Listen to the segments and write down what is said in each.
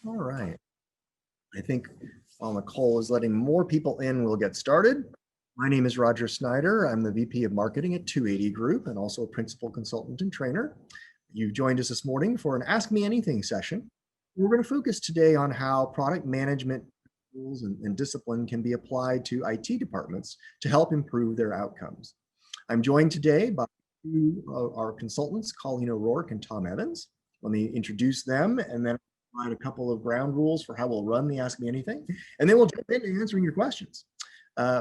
All right. I think while Nicole is letting more people in, we'll get started. My name is Roger Snyder. I'm the VP of Marketing at 280 Group and also a principal consultant and trainer. You've joined us this morning for an Ask Me Anything session. We're going to focus today on how product management tools and discipline can be applied to IT departments to help improve their outcomes. I'm joined today by two of our consultants, Colleen O'Rourke and Tom Evans. Let me introduce them and then provide a couple of ground rules for how we'll run the Ask Me Anything, and then we'll jump into answering your questions.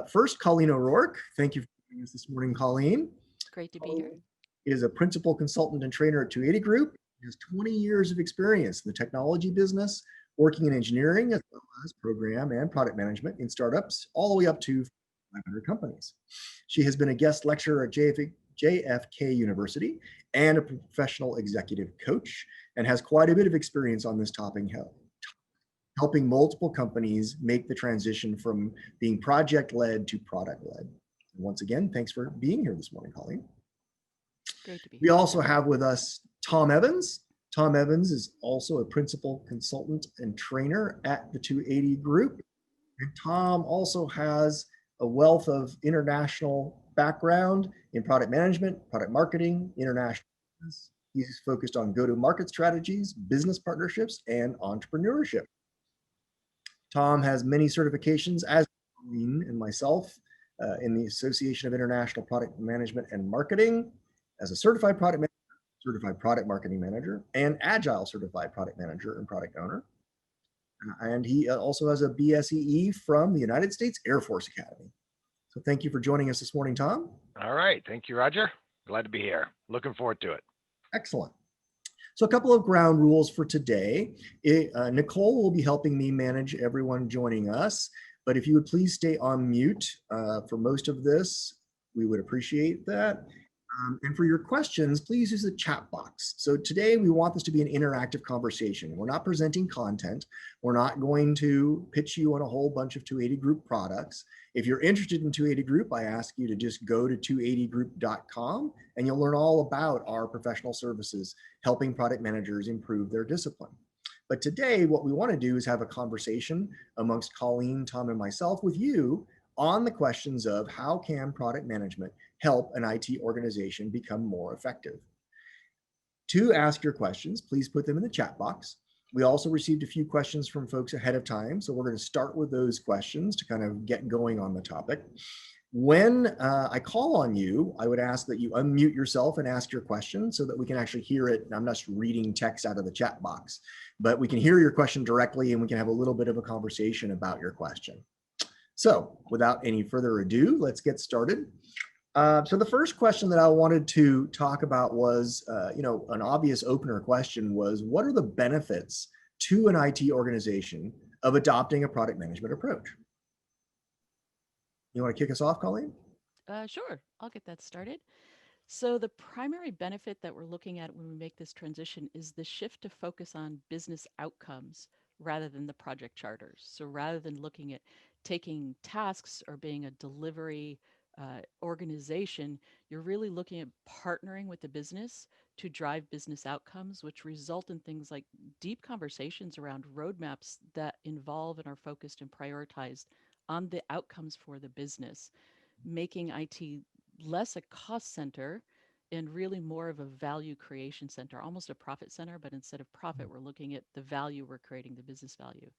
First, Colleen O'Rourke. Thank you for joining us this morning, Colleen. Great to be here. Is a principal consultant and trainer at 280 Group. Has 20 years of experience in the technology business, working in engineering as well as program and product management in startups, all the way up to 500 companies. She has been a guest lecturer at JFK University and a professional executive coach, and has quite a bit of experience on this topic, helping multiple companies make the transition from being project-led to product-led. Once again, thanks for being here this morning, Colleen. Great to be here. We also have with us Tom Evans. Tom Evans is also a principal consultant and trainer at the 280 Group. And Tom also has a wealth of international background in product management, product marketing, international business. He's focused on go-to-market strategies, business partnerships, and entrepreneurship. Tom has many certifications, as Colleen and myself, in the Association of International Product Management and Marketing, as a certified product manager, certified product marketing manager, and agile certified product manager and product owner. And he also has a BSEE from the United States Air Force Academy. So thank you for joining us this morning, Tom. All right. Thank you, Roger. Glad to be here. Looking forward to it. Excellent. So a couple of ground rules for today. Nicole will be helping me manage everyone joining us, but if you would please stay on mute for most of this, we would appreciate that. And for your questions, please use the chat box. So today we want this to be an interactive conversation. We're not presenting content. We're not going to pitch you on a whole bunch of 280 Group products. If you're interested in 280 Group, I ask you to just go to 280group.com and you'll learn all about our professional services, helping product managers improve their discipline. But today, what we want to do is have a conversation amongst Colleen, Tom, and myself with you on the questions of how can product management help an IT organization become more effective. To ask your questions, please put them in the chat box. We also received a few questions from folks ahead of time, so we're going to start with those questions to kind of get going on the topic. When I call on you, I would ask that you unmute yourself and ask your question so that we can actually hear it. I'm not just reading text out of the chat box, but we can hear your question directly and we can have a little bit of a conversation about your question. So without any further ado, let's get started. So the first question that I wanted to talk about was, an obvious opener question was, what are the benefits to an IT organization of adopting a product management approach? You want to kick us off, Colleen? Sure, I'll get that started. So the primary benefit that we're looking at when we make this transition is the shift to focus on business outcomes rather than the project charters. So rather than looking at taking tasks or being a delivery organization, you're really looking at partnering with the business to drive business outcomes, which result in things like deep conversations around roadmaps that involve and are focused and prioritized on the outcomes for the business, making IT less a cost center and really more of a value creation center, almost a profit center, but instead of profit, we're looking at the value we're creating, the business value.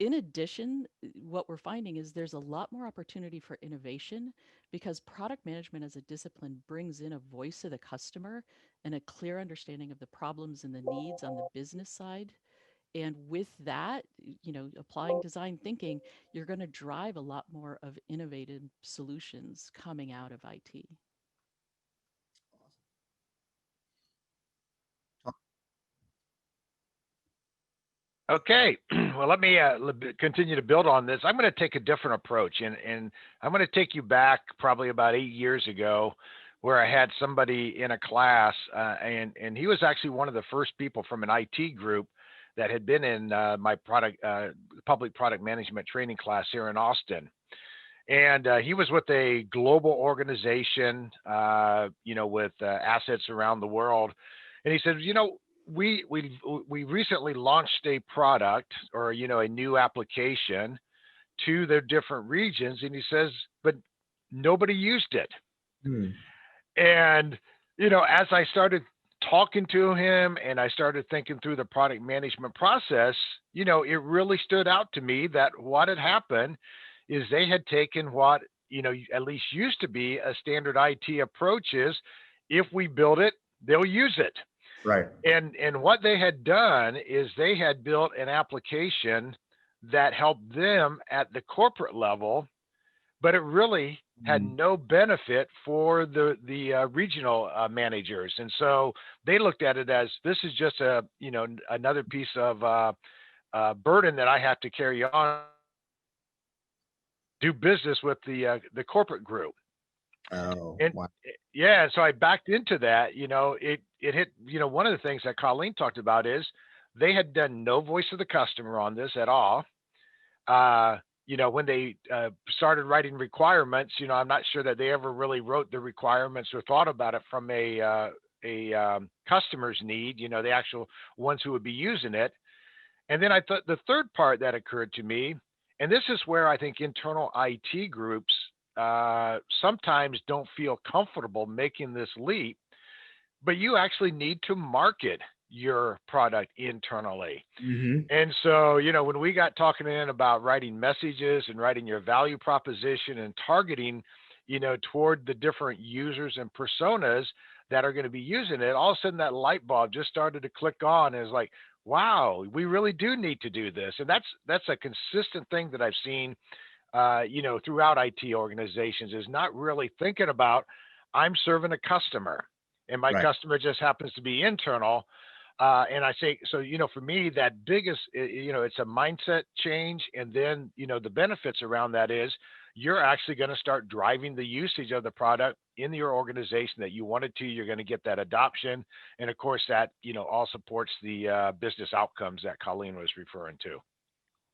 In addition, what we're finding is there's a lot more opportunity for innovation because product management as a discipline brings in a voice of the customer and a clear understanding of the problems and the needs on the business side. And with that, applying design thinking, you're going to drive a lot more of innovative solutions coming out of IT. Okay. Well, let me continue to build on this. I'm going to take a different approach, and I'm going to take you back probably about 8 years ago, where I had somebody in a class, and he was actually one of the first people from an IT group that had been in my public product management training class here in Austin. And he was with a global organization, with assets around the world. And he said, we recently launched a product, or a new application to the different regions, and he says, but nobody used it. Hmm. And as I started talking to him and I started thinking through the product management process, it really stood out to me that what had happened is they had taken what at least used to be a standard IT approach is, if we build it, they'll use it. Right. And what they had done is they had built an application that helped them at the corporate level, but it really had Hmm. no benefit for the regional managers. And so they looked at it as, this is just another piece of burden that I have to carry on, do business with the corporate group. Oh, And wow. yeah, so I backed into that. It hit. One of the things that Colleen talked about is they had done no voice of the customer on this at all. When they started writing requirements, I'm not sure that they ever really wrote the requirements or thought about it from a customer's need. The actual ones who would be using it. And then I thought the third part that occurred to me, and this is where I think internal IT groups sometimes don't feel comfortable making this leap, but you actually need to market your product internally. Hmm. And so, when we got talking in about writing messages and writing your value proposition and targeting, toward the different users and personas that are going to be using it, all of a sudden that light bulb just started to click on. And it's like, wow, we really do need to do this. And that's a consistent thing that I've seen, throughout IT organizations, is not really thinking about, I'm serving a customer and my Right. customer just happens to be internal. And I say, so, for me, that biggest, it's a mindset change. And then, the benefits around that is you're actually going to start driving the usage of the product in your organization that you wanted to. You're going to get that adoption. And of course, that, all supports the business outcomes that Colleen was referring to.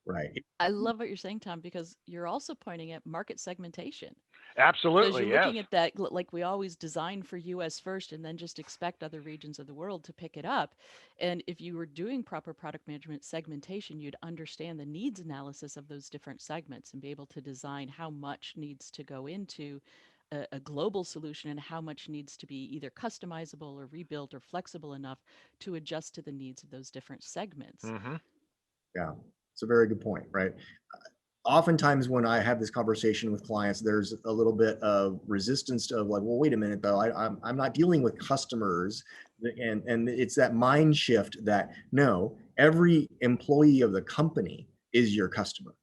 Right. I love what you're saying, Tom, because you're also pointing at market segmentation. So as Absolutely. you're Yes. looking at that, like we always design for US first and then just expect other regions of the world to pick it up. And if you were doing proper product management segmentation, you'd understand the needs analysis of those different segments and be able to design how much needs to go into a global solution and how much needs to be either customizable or rebuilt or flexible enough to adjust to the needs of those different segments. Hmm. Yeah. It's a very good point, right? Oftentimes when I have this conversation with clients, there's a little bit of resistance of like, well, wait a minute though, I'm not dealing with customers. And it's that mind shift that no, every employee of the company is your customer.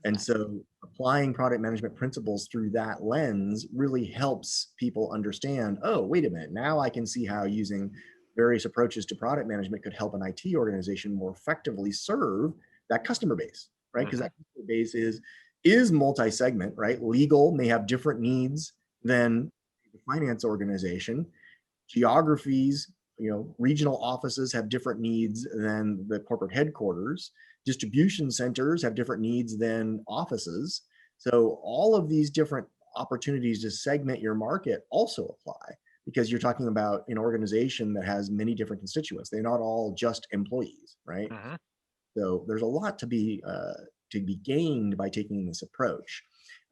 And Exactly. so applying product management principles through that lens really helps people understand, oh, wait a minute, now I can see how using various approaches to product management could help an IT organization more effectively serve that customer base, right? Because Hmm. that customer base is multi-segment, right? Legal may have different needs than the finance organization. Geographies, regional offices have different needs than the corporate headquarters. Distribution centers have different needs than offices. So all of these different opportunities to segment your market also apply, because you're talking about an organization that has many different constituents. They're not all just employees, right? Hmm. So there's a lot to be gained by taking this approach.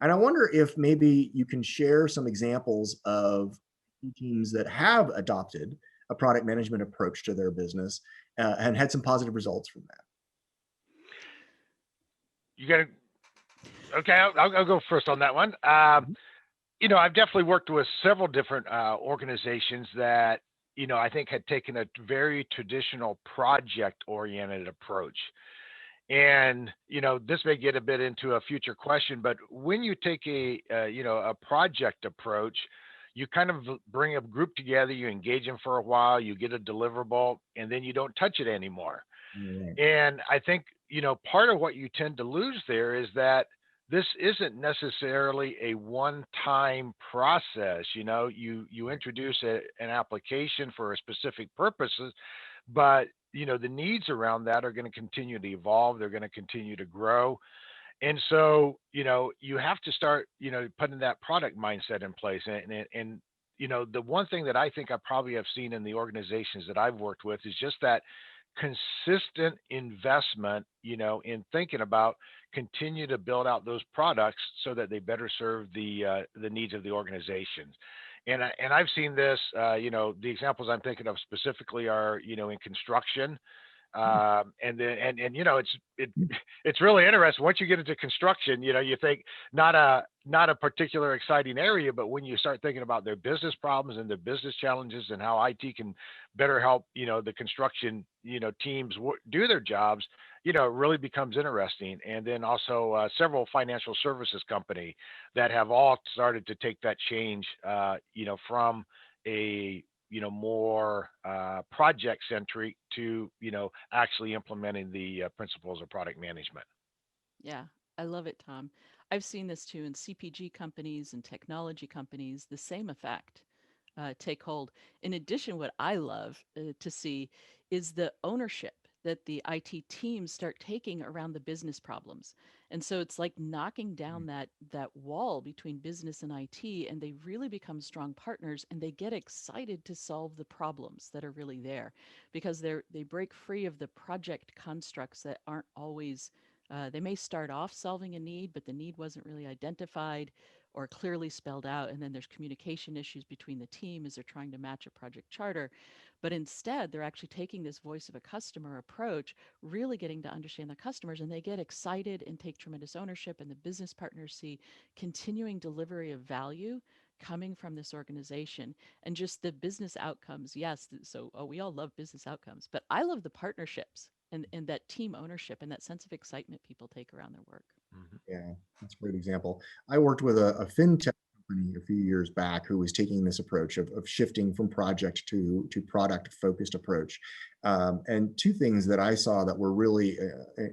And I wonder if maybe you can share some examples of teams that have adopted a product management approach to their business and had some positive results from that. You got to, okay, I'll go first on that one. I've definitely worked with several different organizations that, I think had taken a very traditional project oriented approach. And, this may get a bit into a future question, but when you take a project approach, you kind of bring a group together, you engage them for a while, you get a deliverable, and then you don't touch it anymore. Right. And I think, part of what you tend to lose there is that this isn't necessarily a one-time process. You introduce an application for a specific purposes, but the needs around that are going to continue to evolve. They're going to continue to grow. And so, you have to start, putting that product mindset in place. And the one thing that I think I probably have seen in the organizations that I've worked with is just that consistent investment, in thinking about continue to build out those products so that they better serve the needs of the organizations. And I've seen this, the examples I'm thinking of specifically are, in construction. And then it's really interesting once you get into construction. You think not a particular exciting area, but when you start thinking about their business problems and their business challenges and how IT can better help the construction teams do their jobs, it really becomes interesting. And then also several financial services company that have all started to take that change, from a more project centric to actually implementing the principles of product management. Yeah, I love it, Tom. I've seen this too in CPG companies and technology companies, the same effect take hold. In addition, what I love to see is the ownership that the IT teams start taking around the business problems. And so it's like knocking down that wall between business and IT, and they really become strong partners, and they get excited to solve the problems that are really there because they break free of the project constructs that aren't always they may start off solving a need, but the need wasn't really identified or clearly spelled out. And then there's communication issues between the team as they're trying to match a project charter. But instead, they're actually taking this voice of a customer approach, really getting to understand the customers, and they get excited and take tremendous ownership. And the business partners see continuing delivery of value coming from this organization and just the business outcomes. Yes. So, we all love business outcomes, but I love the partnerships and that team ownership and that sense of excitement people take around their work. Mhm. Yeah, that's a great example. I worked with a fintech company a few years back who was taking this approach of shifting from project to product focused approach. And two things that I saw that were really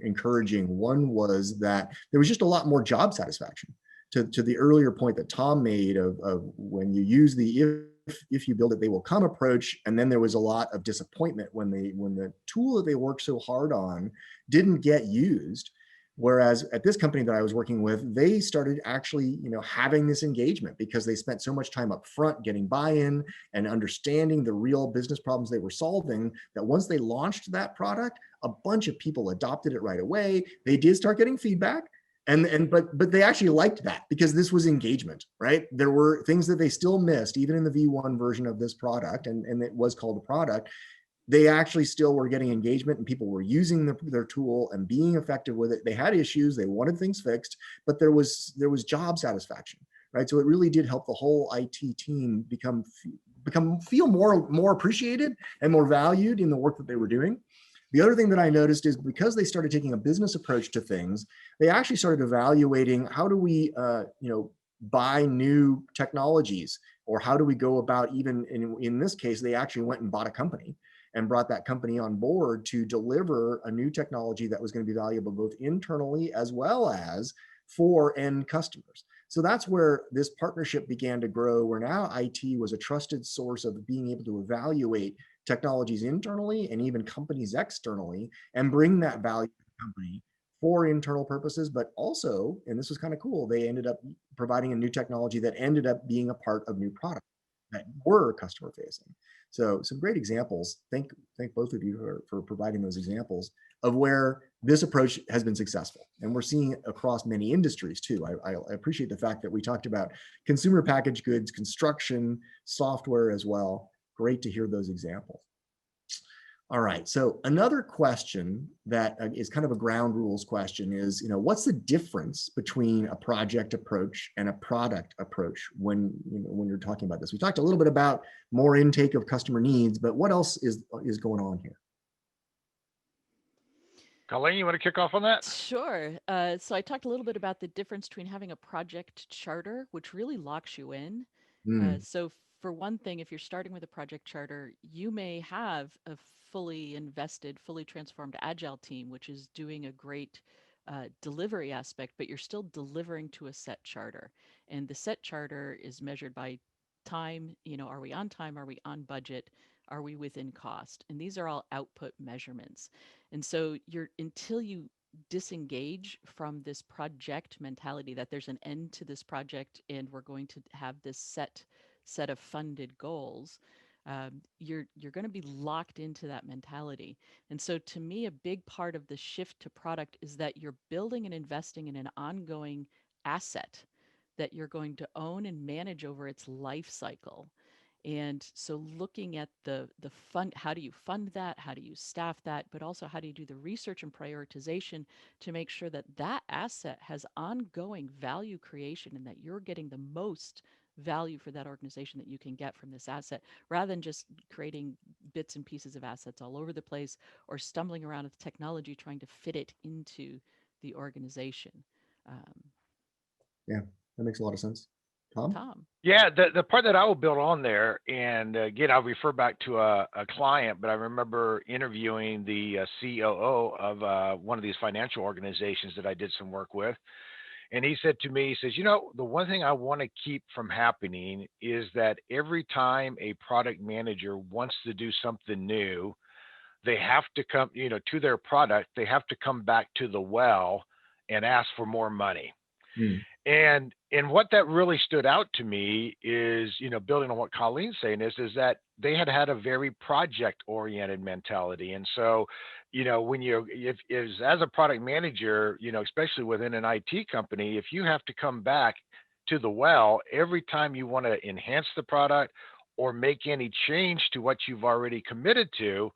encouraging. One was that there was just a lot more job satisfaction. To the earlier point that Tom made of when you use the if you build it, they will come approach. And then there was a lot of disappointment when the tool that they worked so hard on didn't get used. Whereas at this company that I was working with, they started actually, having this engagement because they spent so much time up front getting buy-in and understanding the real business problems they were solving, that once they launched that product, a bunch of people adopted it right away. They did start getting feedback. But they actually liked that because this was engagement, right? There were things that they still missed, even in the V1 version of this product, and it was called a product. They actually still were getting engagement and people were using their tool and being effective with it. They had issues, they wanted things fixed, but there was job satisfaction, right? So it really did help the whole IT team feel more appreciated and more valued in the work that they were doing. The other thing that I noticed is because they started taking a business approach to things, they actually started evaluating how do we, buy new technologies, or how do we go about, even in this case, they actually went and bought a company and brought that company on board to deliver a new technology that was going to be valuable both internally as well as for end customers. So that's where this partnership began to grow, where now IT was a trusted source of being able to evaluate technologies internally and even companies externally and bring that value to the company for internal purposes, but also, and this was kind of cool, they ended up providing a new technology that ended up being a part of new products that were customer facing. So some great examples. Thank both of you for providing those examples of where this approach has been successful. And we're seeing it across many industries too. I appreciate the fact that we talked about consumer packaged goods, construction, software as well. Great to hear those examples. All right, so another question that is kind of a ground rules question is, what's the difference between a project approach and a product approach when you're talking about this? We talked a little bit about more intake of customer needs, but what else is going on here? Colleen, you want to kick off on that? Sure. So I talked a little bit about the difference between having a project charter, which really locks you in. So for one thing, if you're starting with a project charter, you may have a fully invested, fully transformed agile team, which is doing a great delivery aspect, but you're still delivering to a set charter. And the set charter is measured by time, are we on time? Are we on budget? Are we within cost? And these are all output measurements. And so until you disengage from this project mentality that there's an end to this project and we're going to have this set set of funded goals, you're going to be locked into that mentality. And so, to me, a big part of the shift to product is that you're building and investing in an ongoing asset that you're going to own and manage over its life cycle. And so looking at the fund, how do you fund that? How do you staff that? But also how do you do the research and prioritization to make sure that that asset has ongoing value creation and that you're getting the most value for that organization that you can get from this asset, rather than just creating bits and pieces of assets all over the place or stumbling around with technology trying to fit it into the organization. Um, Yeah, that makes a lot of sense. Tom? Tom. Yeah, the part that I will build on there, and again, I'll refer back to a client, but I remember interviewing the COO of one of these financial organizations that I did some work with. And he said to me, he says, the one thing I want to keep from happening is that every time a product manager wants to do something new, they have to come, to their product, they have to come back to the well and ask for more money. Hmm. And what that really stood out to me is, building on what Colleen's saying is that they had a very project oriented mentality. And so, when as a product manager, especially within an IT company, if you have to come back to the well every time you want to enhance the product or make any change to what you've already committed to,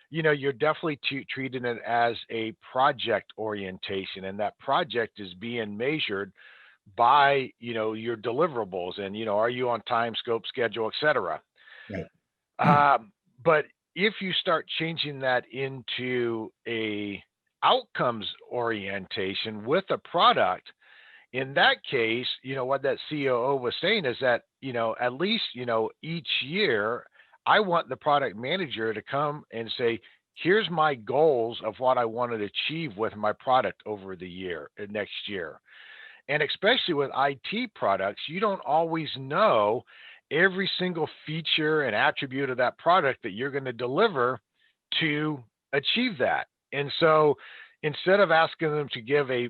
you're definitely treating it as a project orientation, and that project is being measured by your deliverables and are you on time, scope, schedule, etc. Right. But if you start changing that into a outcomes orientation with a product, in that case, what that COO was saying is that at least each year I want the product manager to come and say, here's my goals of what I want to achieve with my product over the year next year. And especially with IT products, you don't always know every single feature and attribute of that product that you're going to deliver to achieve that. And so instead of asking them to give a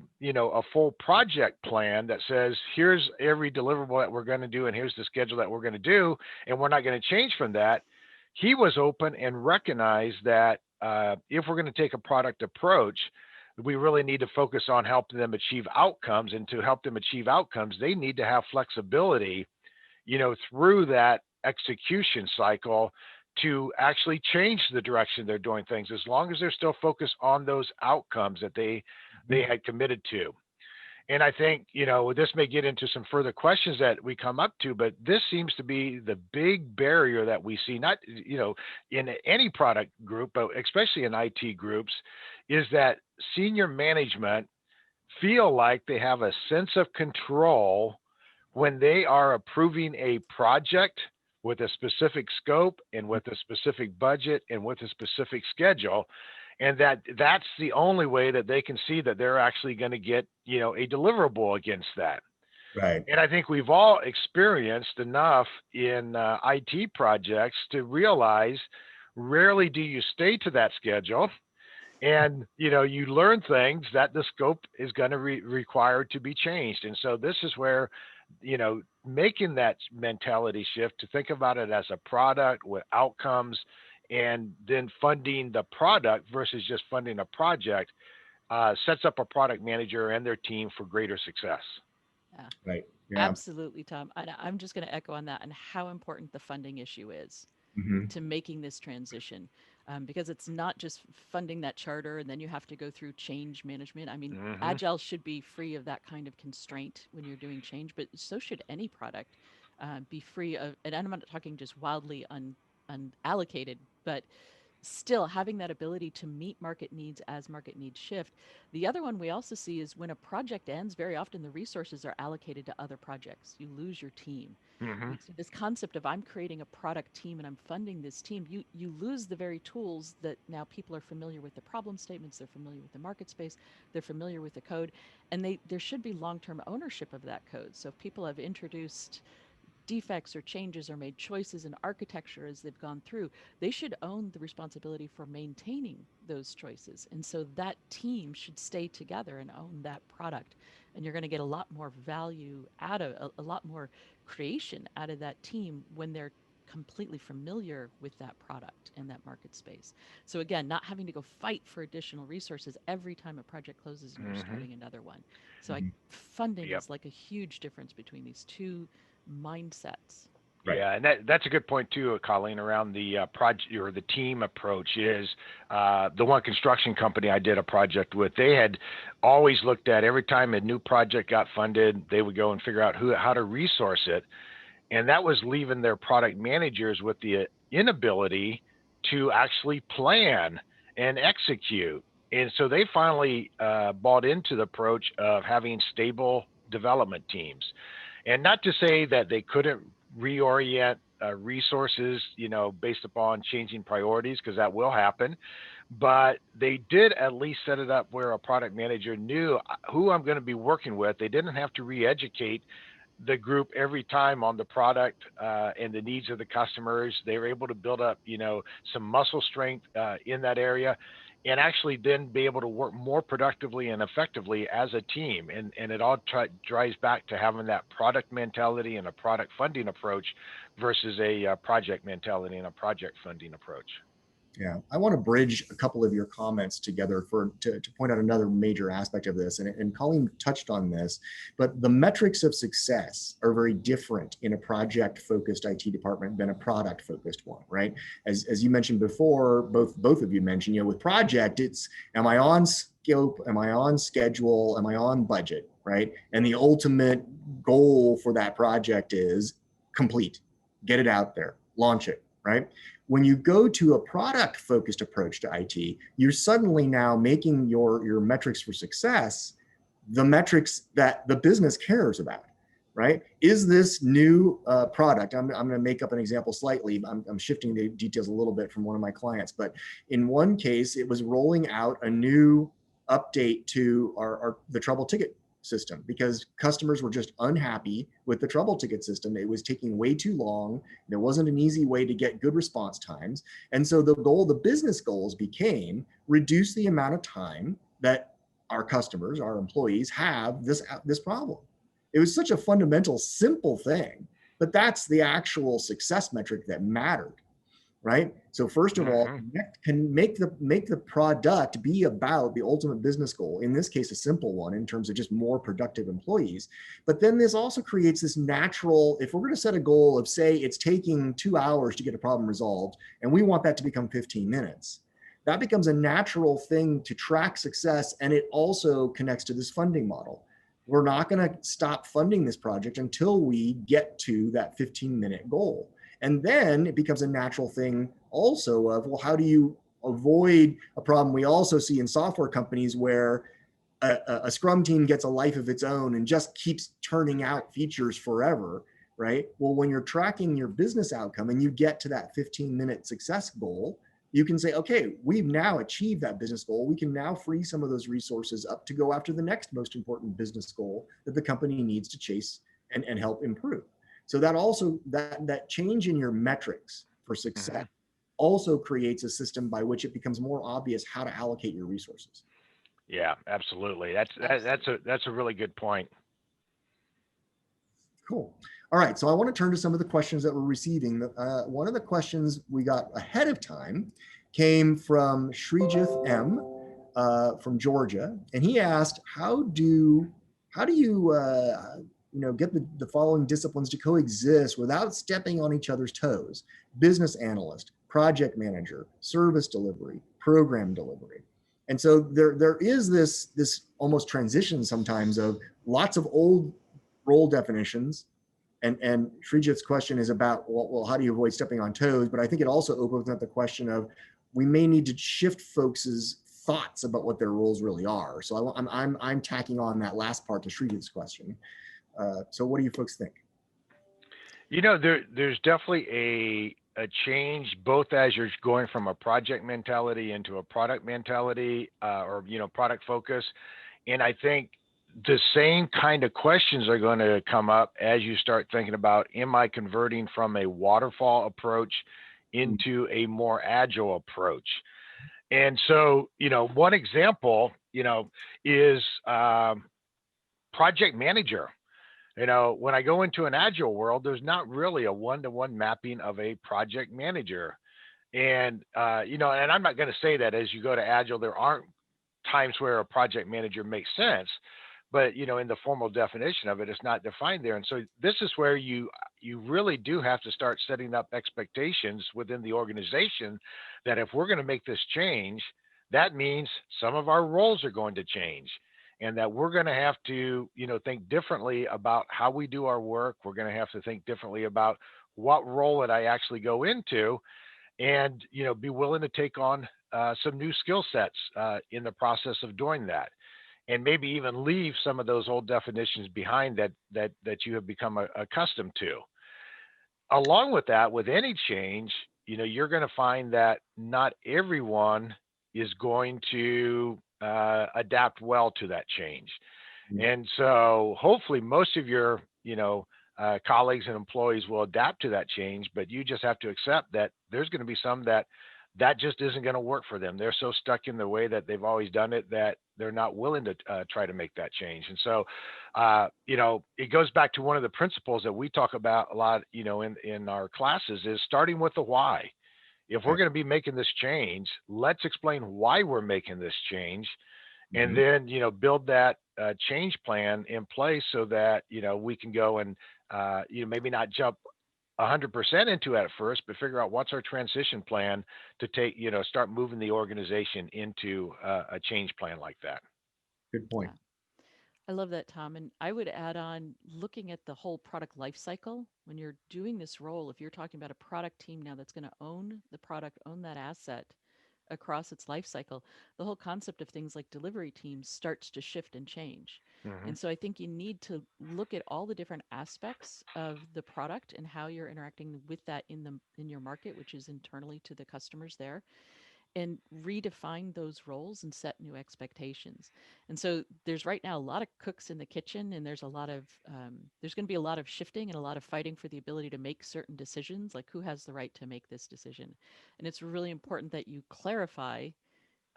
full project plan that says, here's every deliverable that we're going to do and here's the schedule that we're going to do, and we're not going to change from that, he was open and recognized that if we're going to take a product approach, we really need to focus on helping them achieve outcomes. And to help them achieve outcomes, they need to have flexibility, through that execution cycle to actually change the direction they're doing things, as long as they're still focused on those outcomes that they had committed to. And I think, this may get into some further questions that we come up to, but this seems to be the big barrier that we see, not, in any product group, but especially in IT groups, is that senior management feel like they have a sense of control when they are approving a project with a specific scope and with a specific budget and with a specific schedule. And that's the only way that they can see that they're actually going to get, a deliverable against that. Right. And I think we've all experienced enough in IT projects to realize rarely do you stay to that schedule. And, you learn things that the scope is going to require to be changed. And so this is where, making that mentality shift to think about it as a product with outcomes and then funding the product versus just funding a project sets up a product manager and their team for greater success. Yeah. Right. Yeah. Absolutely, Tom. And I'm just going to echo on that and how important the funding issue is Mm-hmm. to making this transition, because it's not just funding that charter and then you have to go through change management. I mean, Mm-hmm. Agile should be free of that kind of constraint when you're doing change, but so should any product be free of, and I'm not talking just wildly unallocated, but still having that ability to meet market needs as market needs shift. The other one we also see is when a project ends, very often the resources are allocated to other projects. You lose your team. Mm-hmm. And so this concept of I'm creating a product team and I'm funding this team, you lose the very tools that now people are familiar with the problem statements, they're familiar with the market space, they're familiar with the code, and there should be long-term ownership of that code. So if people have introduced defects or changes or made choices in architecture as they've gone through, they should own the responsibility for maintaining those choices. And so that team should stay together and own that product and you're going to get a lot more value out of a lot more creation out of that team when they're completely familiar with that product and that market space. So again, not having to go fight for additional resources every time a project closes and you're Hmm. starting another one. So Mhm. funding Yep. is like a huge difference between these two mindsets. Right. Yeah, and that's a good point too, Colleen, around the project or the team approach. Is the one construction company I did a project with, they had always looked at every time a new project got funded, they would go and figure out how to resource it, and that was leaving their product managers with the inability to actually plan and execute. And so they finally bought into the approach of having stable development teams. And not to say that they couldn't reorient resources, based upon changing priorities, because that will happen. But they did at least set it up where a product manager knew who I'm going to be working with. They didn't have to re-educate the group every time on the product and the needs of the customers. They were able to build up, some muscle strength in that area, and actually then be able to work more productively and effectively as a team. And it all drives back to having that product mentality and a product funding approach versus a project mentality and a project funding approach. Yeah, I want to bridge a couple of your comments together to point out another major aspect of this. And Colleen touched on this, but the metrics of success are very different in a project-focused IT department than a product-focused one, right? As you mentioned before, both of you mentioned, with project, it's am I on scope, am I on schedule, am I on budget, right? And the ultimate goal for that project is complete, get it out there, launch it, right? When you go to a product focused approach to IT, you're suddenly now making your metrics for success the metrics that the business cares about, right? Is this new product? I'm going to make up an example slightly. I'm shifting the details a little bit from one of my clients, but in one case, it was rolling out a new update to the trouble ticket system because customers were just unhappy with the trouble ticket system. It was taking way too long. There wasn't an easy way to get good response times. And so the business goals became reduce the amount of time that our customers, our employees have this problem. It was such a fundamental, simple thing, but that's the actual success metric that mattered. Right. So first of all, can make the product be about the ultimate business goal. In this case, a simple one in terms of just more productive employees. But then this also creates this natural, if we're going to set a goal of say it's taking 2 hours to get a problem resolved, and we want that to become 15 minutes, that becomes a natural thing to track success. And it also connects to this funding model. We're not going to stop funding this project until we get to that 15-minute goal. And then it becomes a natural thing also of, well, how do you avoid a problem we also see in software companies where a Scrum team gets a life of its own and just keeps turning out features forever, right? Well, when you're tracking your business outcome and you get to that 15-minute success goal, you can say, okay, we've now achieved that business goal. We can now free some of those resources up to go after the next most important business goal that the company needs to chase and help improve. So that also, that change in your metrics for success also creates a system by which it becomes more obvious how to allocate your resources. Yeah, absolutely. That's a really good point. Cool. All right, so I want to turn to some of the questions that we're receiving. One of the questions we got ahead of time came from Srijith M. From Georgia, and he asked, how do you get the following disciplines to coexist without stepping on each other's toes? Business analyst, project manager, service delivery, program delivery. And so there is this almost transition sometimes of lots of old role definitions. And Srijit's question is about, well, how do you avoid stepping on toes? But I think it also opens up the question of we may need to shift folks' thoughts about what their roles really are. So I'm tacking on that last part to Srijit's question. So what do you folks think? There's definitely a change, both as you're going from a project mentality into a product mentality, or product focus. And I think the same kind of questions are going to come up as you start thinking about, am I converting from a waterfall approach into a more agile approach? And so, one example, is project manager. When I go into an agile world, there's not really a one-to-one mapping of a project manager. And, and I'm not going to say that as you go to agile, there aren't times where a project manager makes sense, but, in the formal definition of it, it's not defined there. And so this is where you really do have to start setting up expectations within the organization that if we're going to make this change, that means some of our roles are going to change, and that we're going to have to, think differently about how we do our work. We're going to have to think differently about what role that I actually go into, and, be willing to take on some new skill sets in the process of doing that, and maybe even leave some of those old definitions behind that you have become accustomed to. Along with that, with any change, you're going to find that not everyone is going to adapt well to that change. And so hopefully most of your, colleagues and employees will adapt to that change, but you just have to accept that there's going to be some that just isn't going to work for them. They're so stuck in the way that they've always done it that they're not willing to try to make that change. And so, it goes back to one of the principles that we talk about a lot, in our classes, is starting with the why. If we're going to be making this change, let's explain why we're making this change, and then, build that change plan in place so that, we can go and, maybe not jump 100% into it at first, but figure out what's our transition plan to take, start moving the organization into a change plan like that. Good point. Yeah. I love that, Tom. And I would add on looking at the whole product life cycle. When you're doing this role, if you're talking about a product team now that's going to own the product, own that asset across its life cycle, the whole concept of things like delivery teams starts to shift and change. And so I think you need to look at all the different aspects of the product and how you're interacting with that in your market, which is internally to the customers there, and redefine those roles and set new expectations. And so there's right now a lot of cooks in the kitchen, and there's there's going to be a lot of shifting and a lot of fighting for the ability to make certain decisions, like who has the right to make this decision. And it's really important that you clarify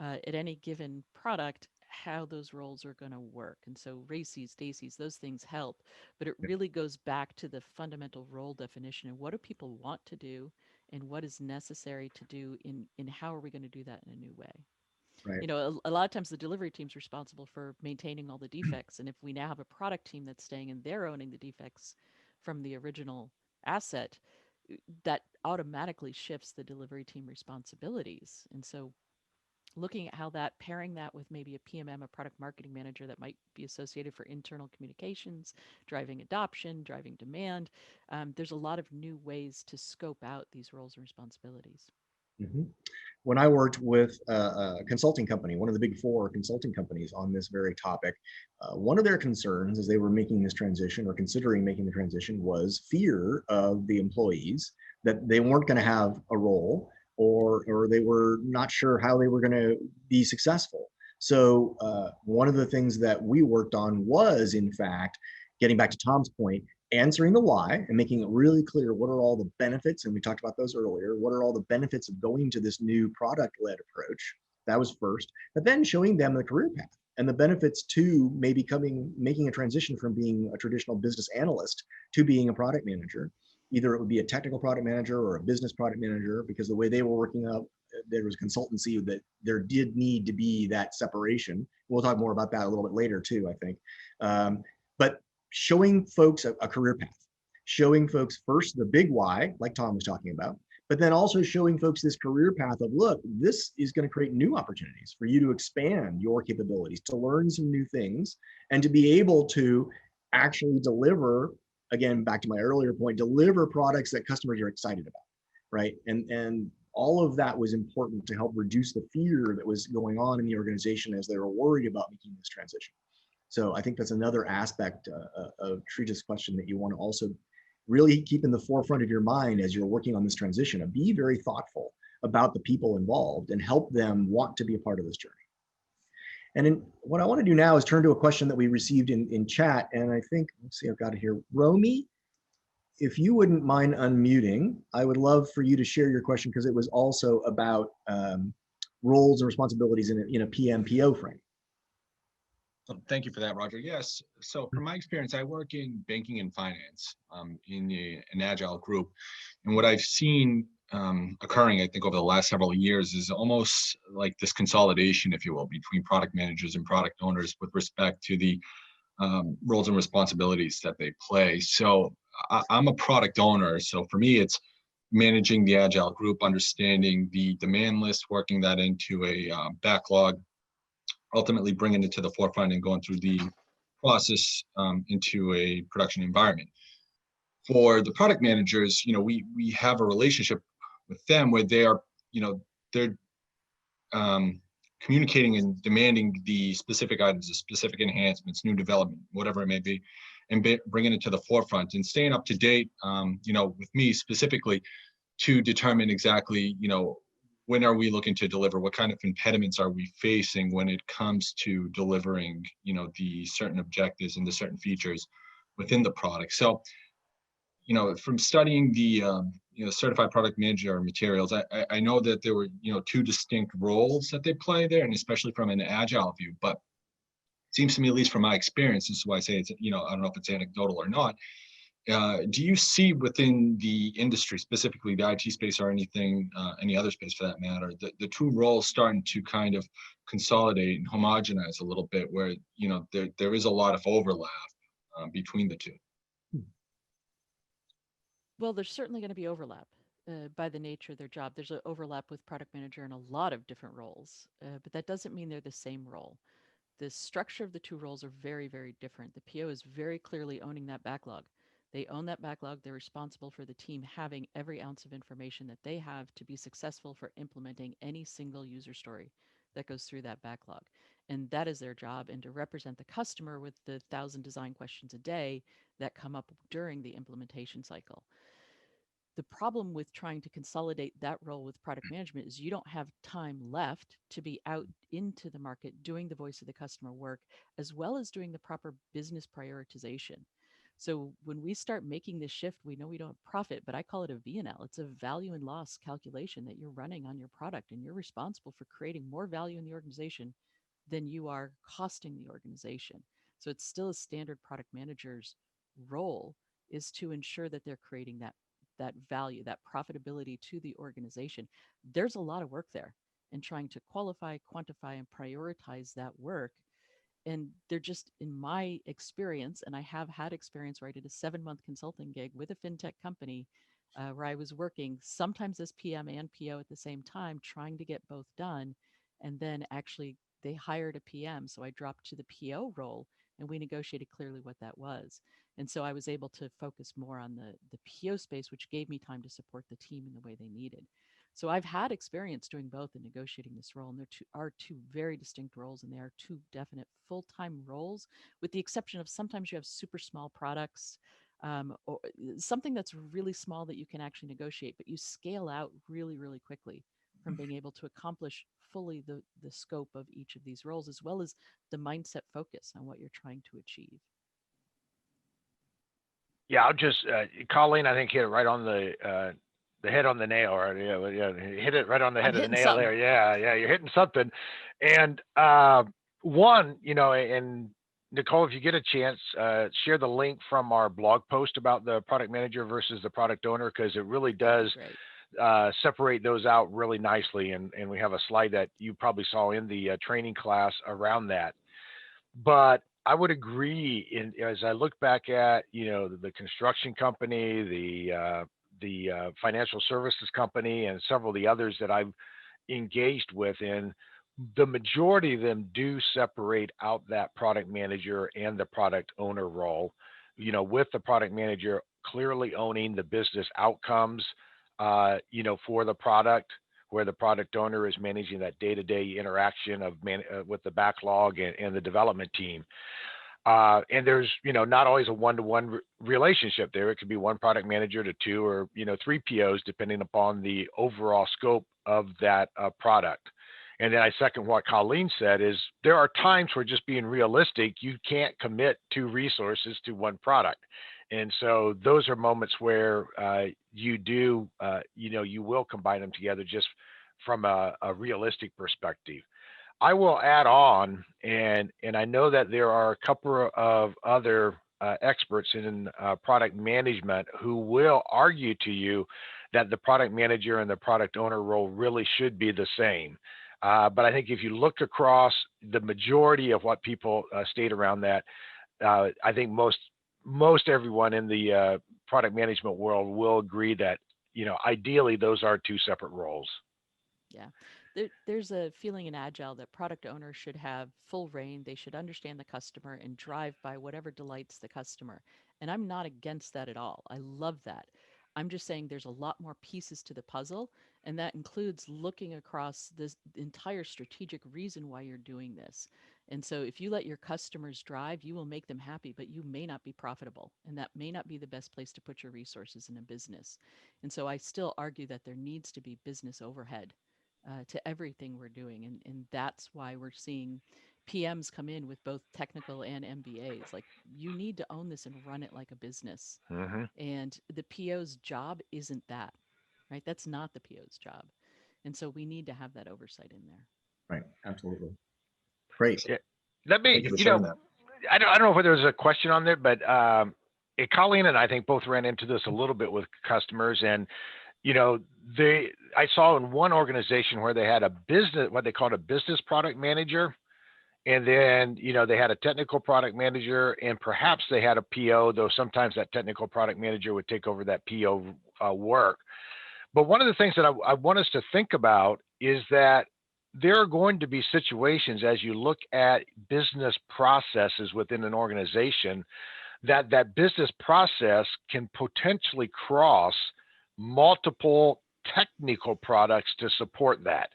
at any given product how those roles are going to work. And so races, daisies, those things help, but it really goes back to the fundamental role definition and what do people want to do and what is necessary to do in how are we going to do that in a new way. Right. A lot of times the delivery team's responsible for maintaining all the defects, and if we now have a product team that's staying and they're owning the defects from the original asset, that automatically shifts the delivery team responsibilities. And so looking at how that, pairing that with maybe a PMM, a product marketing manager that might be associated for internal communications, driving adoption, driving demand. There's a lot of new ways to scope out these roles and responsibilities. When I worked with a consulting company, one of the big four consulting companies on this very topic, one of their concerns as they were making this transition or considering making the transition was fear of the employees that they weren't going to have a role, or they were not sure how they were going to be successful. So one of the things that we worked on was, in fact, getting back to Tom's point, answering the why and making it really clear what are all the benefits, and we talked about those earlier, what are all the benefits of going to this new product-led approach. That was first, but then showing them the career path and the benefits to maybe making a transition from being a traditional business analyst to being a product manager. Either it would be a technical product manager or a business product manager, because the way they were working out, there was consultancy that there did need to be that separation. We'll talk more about that a little bit later too, I think. But showing folks a career path, showing folks first the big why, like Tom was talking about, but then also showing folks this career path of, look, this is going to create new opportunities for you to expand your capabilities, to learn some new things, and to be able to actually deliver, again, back to my earlier point, deliver products that customers are excited about, right? And all of that was important to help reduce the fear that was going on in the organization as they were worried about making this transition. So I think that's another aspect of Trita's question that you want to also really keep in the forefront of your mind as you're working on this transition, and be very thoughtful about the people involved and help them want to be a part of this journey. And what I want to do now is turn to a question that we received in chat. And I think, let's see, I've got it here. Romy, if you wouldn't mind unmuting, I would love for you to share your question, because it was also about roles and responsibilities in a PMPO frame. Thank you for that, Roger. Yes. So from my experience, I work in banking and finance in an agile group. And what I've seen occurring, I think, over the last several years is almost like this consolidation, if you will, between product managers and product owners with respect to the roles and responsibilities that they play. So I'm a product owner. So for me, it's managing the agile group, understanding the demand list, working that into a backlog, ultimately bringing it to the forefront and going through the process into a production environment. For the product managers, we have a relationship with them where they are, they're um, communicating and demanding the specific items, the specific enhancements, new development, whatever it may be, and bringing it to the forefront and staying up to date, with me specifically to determine exactly, when are we looking to deliver? What kind of impediments are we facing when it comes to delivering, the certain objectives and the certain features within the product? So, from studying the certified product manager materials, I know that there were two distinct roles that they play there, and especially from an agile view. But it seems to me, at least from my experience, this is why I say it's I don't know if it's anecdotal or not. Do you see within the industry, specifically the IT space or anything, any other space for that matter, the two roles starting to kind of consolidate and homogenize a little bit, where there is a lot of overlap between the two? Well, there's certainly going to be overlap by the nature of their job. There's an overlap with product manager in a lot of different roles, but that doesn't mean they're the same role. The structure of the two roles are very, very different. The PO is very clearly owning that backlog. They own that backlog. They're responsible for the team having every ounce of information that they have to be successful for implementing any single user story that goes through that backlog. And that is their job, and to represent the customer with the 1,000 design questions a day that come up during the implementation cycle. The problem with trying to consolidate that role with product management is you don't have time left to be out into the market doing the voice of the customer work, as well as doing the proper business prioritization. So when we start making this shift, we know we don't have profit, but I call it a V&L. It's a value and loss calculation that you're running on your product, and you're responsible for creating more value in the organization than you are costing the organization. So it's still a standard product manager's role is to ensure that they're creating that value, that profitability to the organization. There's a lot of work there in trying to qualify, quantify, and prioritize that work. And they're just, in my experience, and I have had experience where I did a 7-month consulting gig with a fintech company where I was working sometimes as PM and PO at the same time, trying to get both done. And then actually they hired a PM. So I dropped to the PO role and we negotiated clearly what that was. And so I was able to focus more on the PO space, which gave me time to support the team in the way they needed. So I've had experience doing both and negotiating this role, and there are two very distinct roles, and they are two definite full-time roles, with the exception of sometimes you have super small products, or something that's really small that you can actually negotiate, but you scale out really, really quickly from being able to accomplish fully the scope of each of these roles, as well as the mindset focus on what you're trying to achieve. Yeah, I'll just Colleen, I think hit it right on the head on the nail, or hit it right on the I'm head of the hitting nail something. there. Yeah, you're hitting something. And one, and Nicole, if you get a chance, share the link from our blog post about the product manager versus the product owner, because it really does Great. separate those out really nicely. And we have a slide that you probably saw in the training class around that. But I would agree, as I look back at the construction company, the financial services company, and several of the others that I've engaged with, and the majority of them do separate out that product manager and the product owner role. With the product manager clearly owning the business outcomes, for the product, where the product owner is managing that day-to-day interaction of with the backlog and the development team. And there's, not always a one-to-one relationship there. It could be one product manager to two or, three POs, depending upon the overall scope of that product. And then I second what Colleen said is there are times where, just being realistic, you can't commit two resources to one product. And so those are moments where you do, you will combine them together just from a realistic perspective. I will add on, and I know that there are a couple of other experts in product management who will argue to you that the product manager and the product owner role really should be the same. But I think if you look across the majority of what people state around that, I think most everyone in the product management world will agree that, ideally those are two separate roles. Yeah. There's a feeling in Agile that product owners should have full reign. They should understand the customer and drive by whatever delights the customer. And I'm not against that at all. I love that. I'm just saying there's a lot more pieces to the puzzle, and that includes looking across this entire strategic reason why you're doing this. And so if you let your customers drive, you will make them happy, but you may not be profitable. And that may not be the best place to put your resources in a business. And so I still argue that there needs to be business overhead to everything we're doing. And that's why we're seeing PMs come in with both technical and MBAs. Like, you need to own this and run it like a business. Mm-hmm. And the PO's job isn't that, right? That's not the PO's job. And so we need to have that oversight in there. Right. Absolutely. Great. Yeah. Let me, Thank you for sharing that. I don't know if there's a question on there, but Colleen and I think both ran into this a little bit with customers, and I saw in one organization where they had what they called a business product manager, and then they had a technical product manager, and perhaps they had a PO, though sometimes that technical product manager would take over that PO work. But one of the things that I want us to think about is that there are going to be situations, as you look at business processes within an organization, that business process can potentially cross multiple technical products to support that.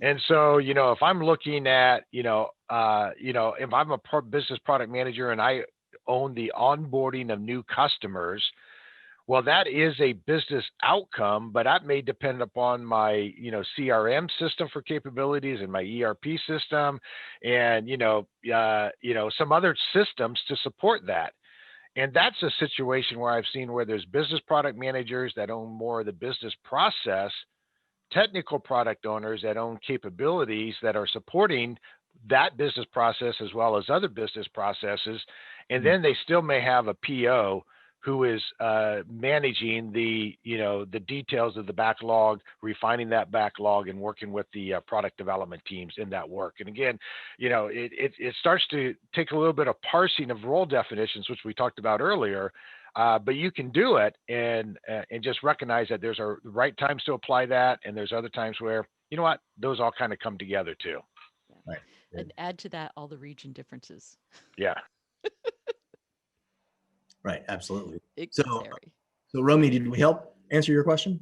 And so, if I'm looking at, if I'm a business product manager and I own the onboarding of new customers, well, that is a business outcome, but that may depend upon my, CRM system for capabilities and my ERP system and, some other systems to support that. And that's a situation where I've seen where there's business product managers that own more of the business process, technical product owners that own capabilities that are supporting that business process as well as other business processes. And then they still may have a PO who is managing the details of the backlog, refining that backlog, and working with the product development teams in that work. And again, it starts to take a little bit of parsing of role definitions, which we talked about earlier. But you can do it and just recognize that there's the right times to apply that, and there's other times where, those all kind of come together too. Yeah. Right. And add to that all the region differences. Yeah. Right. Absolutely. It So, gets hairy. so Romy, did we help answer your question?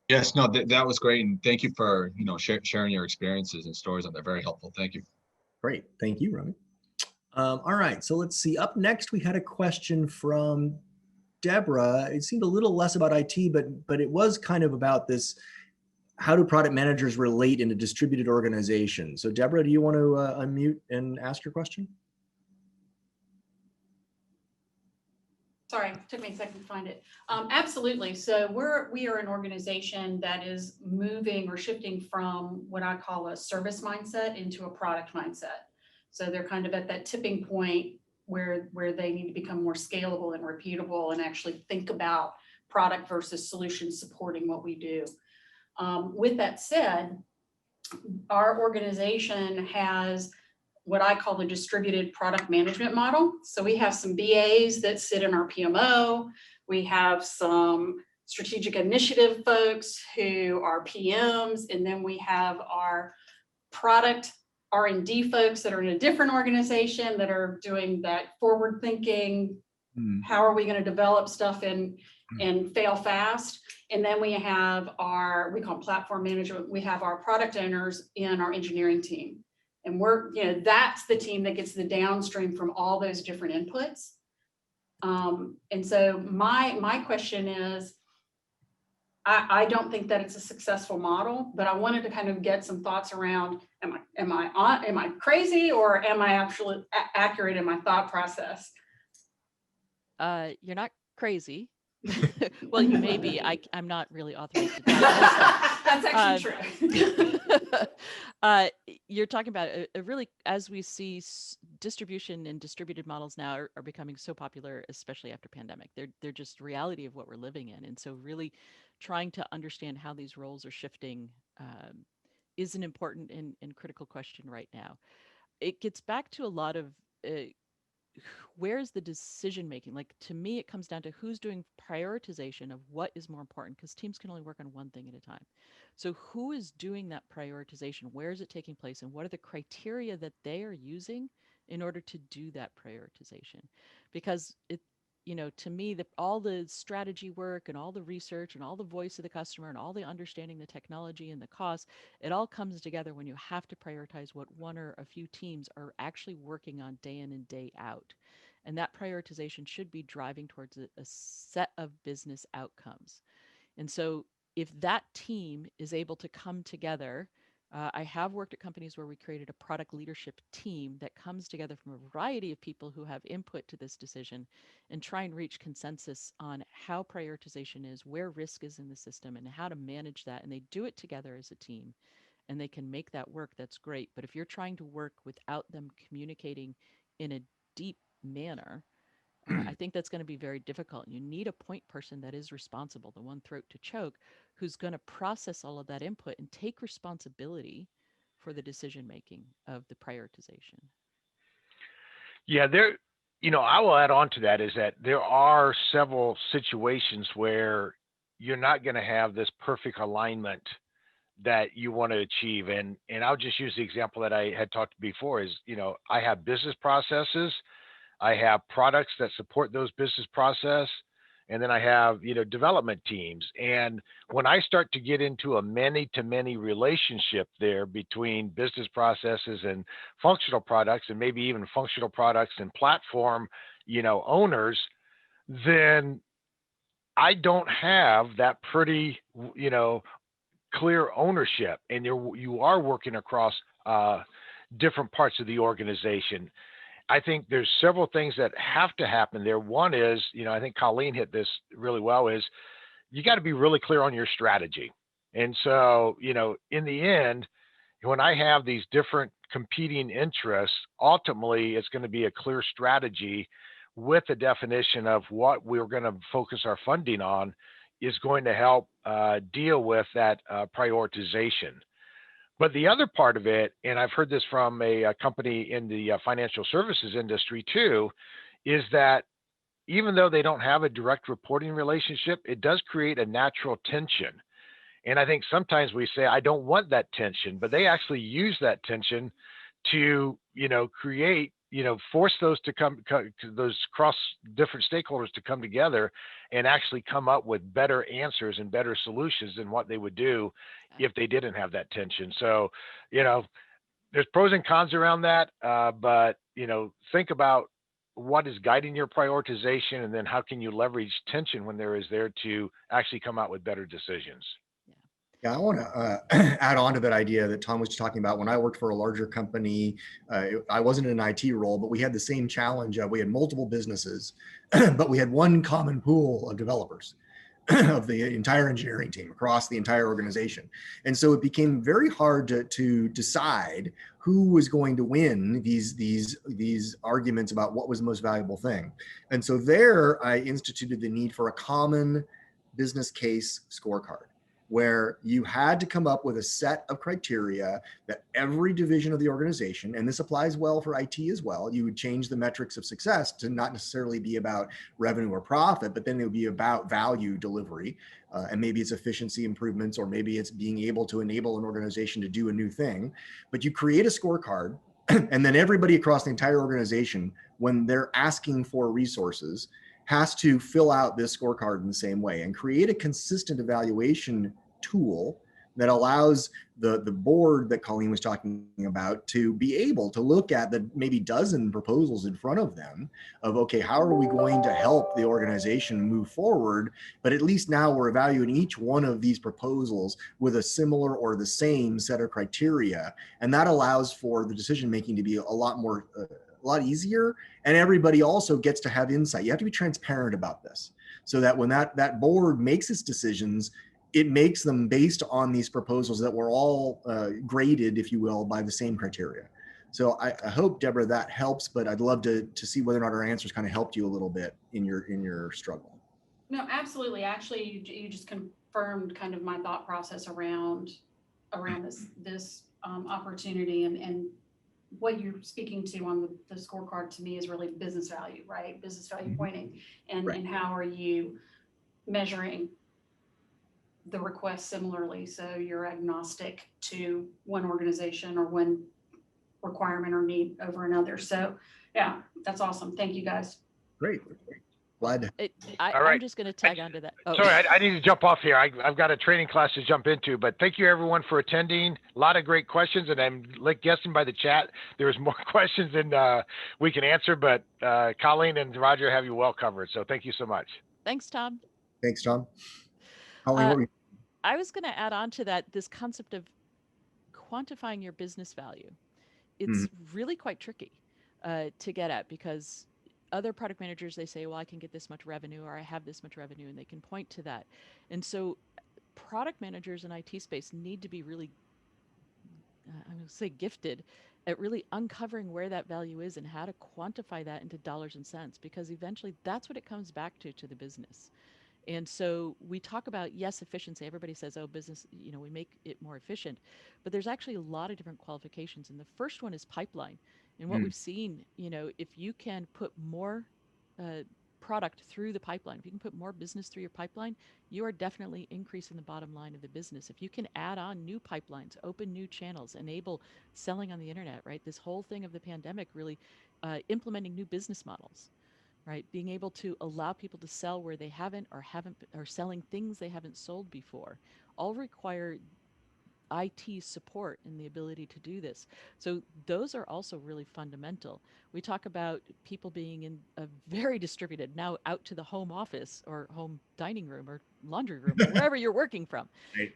Yes, no, that was great. And thank you for, sharing your experiences and stories on that. Very helpful. Thank you. Great. Thank you, Romy. All right. So let's see. Up next, we had a question from Deborah. It seemed a little less about IT, but it was kind of about this. How do product managers relate in a distributed organization? So Deborah, do you want to unmute and ask your question? Sorry, took me a second to find it. Absolutely. So we are an organization that is moving or shifting from what I call a service mindset into a product mindset. So they're kind of at that tipping point where they need to become more scalable and repeatable and actually think about product versus solution supporting what we do. With that said, our organization has what I call the distributed product management model. So we have some BAs that sit in our PMO. We have some strategic initiative folks who are PMs, and then we have our product R&D folks that are in a different organization that are doing that forward thinking. How are we going to develop stuff and fail fast? And then we have we call platform management. We have our product owners in our engineering team. And that's the team that gets the downstream from all those different inputs. And so my question is, I don't think that it's a successful model, but I wanted to kind of get some thoughts around, am I crazy, or am I actually accurate in my thought process? You're not crazy. Well, you may be. I'm not really authorized to diagnose that. That's actually true. You're talking about a really, as we see distribution and distributed models now are becoming so popular, especially after pandemic. They're just reality of what we're living in. And so really trying to understand how these roles are shifting is an important and critical question right now. It gets back to a lot of where's the decision making? Like, to me, it comes down to who's doing prioritization of what is more important, because teams can only work on one thing at a time. So who is doing that prioritization? Where is it taking place? And what are the criteria that they are using in order to do that prioritization? Because to me, all the strategy work and all the research and all the voice of the customer and all the understanding the technology and the cost, it all comes together when you have to prioritize what one or a few teams are actually working on day in and day out. And that prioritization should be driving towards a set of business outcomes. And so if that team is able to come together, I have worked at companies where we created a product leadership team that comes together from a variety of people who have input to this decision and try and reach consensus on how prioritization is, where risk is in the system, and how to manage that. And they do it together as a team and they can make that work. That's great. But if you're trying to work without them communicating in a deep manner, I think that's going to be very difficult. You need a point person that is responsible, the one throat to choke, who's going to process all of that input and take responsibility for the decision making of the prioritization. Yeah, I will add on to that is that there are several situations where you're not going to have this perfect alignment that you want to achieve. And I'll just use the example that I had talked before is, I have business processes, I have products that support those business process, and then I have, development teams. And when I start to get into a many-to-many relationship there between business processes and functional products, and maybe even functional products and platform, owners, then I don't have that pretty, clear ownership, and you are working across different parts of the organization. I think there's several things that have to happen there. One is, I think Colleen hit this really well, is you got to be really clear on your strategy. And so, in the end, when I have these different competing interests, ultimately it's going to be a clear strategy with a definition of what we're going to focus our funding on is going to help deal with that prioritization. But the other part of it, and I've heard this from a company in the financial services industry too, is that even though they don't have a direct reporting relationship, it does create a natural tension. And I think sometimes we say, I don't want that tension, but they actually use that tension to, create, force those to those cross different stakeholders to come together and actually come up with better answers and better solutions than what they would do if they didn't have that tension. So, there's pros and cons around that, but, think about what is guiding your prioritization, and then how can you leverage tension when there is there to actually come out with better decisions. Yeah, I want to add on to that idea that Tom was talking about. When I worked for a larger company, I wasn't in an IT role, but we had the same challenge. We had multiple businesses, but we had one common pool of developers of the entire engineering team across the entire organization. And so it became very hard to decide who was going to win these arguments about what was the most valuable thing. And so there I instituted the need for a common business case scorecard, where you had to come up with a set of criteria that every division of the organization, and this applies well for IT as well, you would change the metrics of success to not necessarily be about revenue or profit, but then it would be about value delivery. And maybe it's efficiency improvements, or maybe it's being able to enable an organization to do a new thing. But you create a scorecard, and then everybody across the entire organization, when they're asking for resources, has to fill out this scorecard in the same way and create a consistent evaluation tool that allows the board that Colleen was talking about to be able to look at the maybe dozen proposals in front of them of, okay, how are we going to help the organization move forward? But at least now we're evaluating each one of these proposals with a similar or the same set of criteria. And that allows for the decision-making to be a lot easier, and everybody also gets to have insight. You have to be transparent about this. so that when that board makes its decisions, it makes them based on these proposals that were all graded, if you will, by the same criteria. So I hope, Deborah, that helps, but I'd love to see whether or not our answers kind of helped you a little bit in your struggle. No, absolutely. Actually, you just confirmed kind of my thought process around this opportunity, and what you're speaking to on the scorecard to me is really business value, right? Business value pointing, and how are you measuring the request similarly, so you're agnostic to one organization or one requirement or need over another. So yeah, that's awesome. Thank you, guys. Great. Glad to. All right. I'm just going to tag onto that. Oh. Sorry, I need to jump off here. I've got a training class to jump into, but thank you everyone for attending. A lot of great questions, and I'm guessing by the chat there's more questions than we can answer, but Colleen and Roger have you well covered. So thank you so much. Thanks, Tom. Thanks, Tom. Colleen, what were you? I was going to add on to that, this concept of quantifying your business value. It's really quite tricky to get at, because other product managers, they say, well, I can get this much revenue, or I have this much revenue, and they can point to that. And so product managers in IT space need to be really, I'm going to say gifted at really uncovering where that value is and how to quantify that into dollars and cents, because eventually that's what it comes back to the business. And so we talk about, yes, efficiency. Everybody says, oh, business, we make it more efficient. But there's actually a lot of different qualifications. And the first one is pipeline. And what we've seen, if you can put more product through the pipeline, if you can put more business through your pipeline, you are definitely increasing the bottom line of the business. If you can add on new pipelines, open new channels, enable selling on the internet, right? This whole thing of the pandemic really implementing new business models. Right, being able to allow people to sell where they haven't, or selling things they haven't sold before, all require IT support and the ability to do this. So those are also really fundamental. We talk about people being in a very distributed, now out to the home office or home dining room or laundry room or wherever you're working from,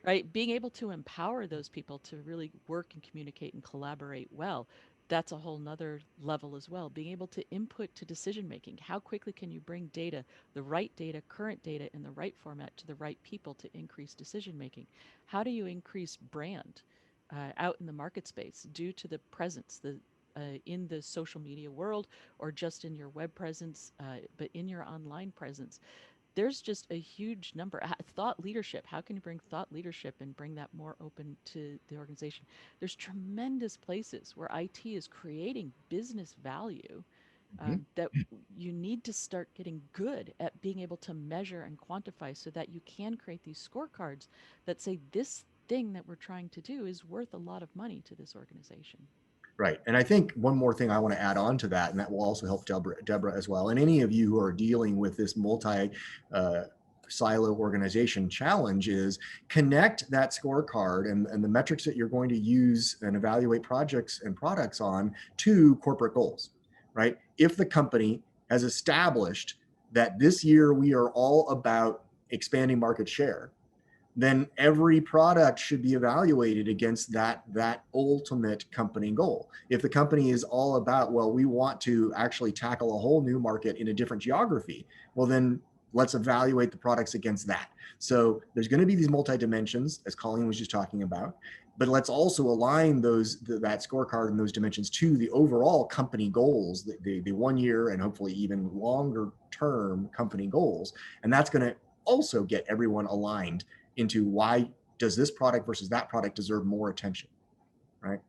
right? Being able to empower those people to really work and communicate and collaborate well. That's a whole nother level as well. Being able to input to decision making. How quickly can you bring data, the right data, current data in the right format to the right people to increase decision making? How do you increase brand out in the market space due to the presence in the social media world, or just in your web presence, but in your online presence? There's just a huge number. Thought leadership. How can you bring thought leadership and bring that more open to the organization? There's tremendous places where IT is creating business value that you need to start getting good at being able to measure and quantify, so that you can create these scorecards that say this thing that we're trying to do is worth a lot of money to this organization. Right. And I think one more thing I want to add on to that, and that will also help Deborah as well. And any of you who are dealing with this silo organization challenge, is connect that scorecard and the metrics that you're going to use and evaluate projects and products on to corporate goals, right? If the company has established that this year we are all about expanding market share, then every product should be evaluated against that ultimate company goal. If the company is all about, well, we want to actually tackle a whole new market in a different geography, well, then let's evaluate the products against that. So there's going to be these multi-dimensions, as Colleen was just talking about, but let's also align that scorecard and those dimensions to the overall company goals, the 1 year and hopefully even longer term company goals. And that's going to also get everyone aligned into why does this product versus that product deserve more attention, right?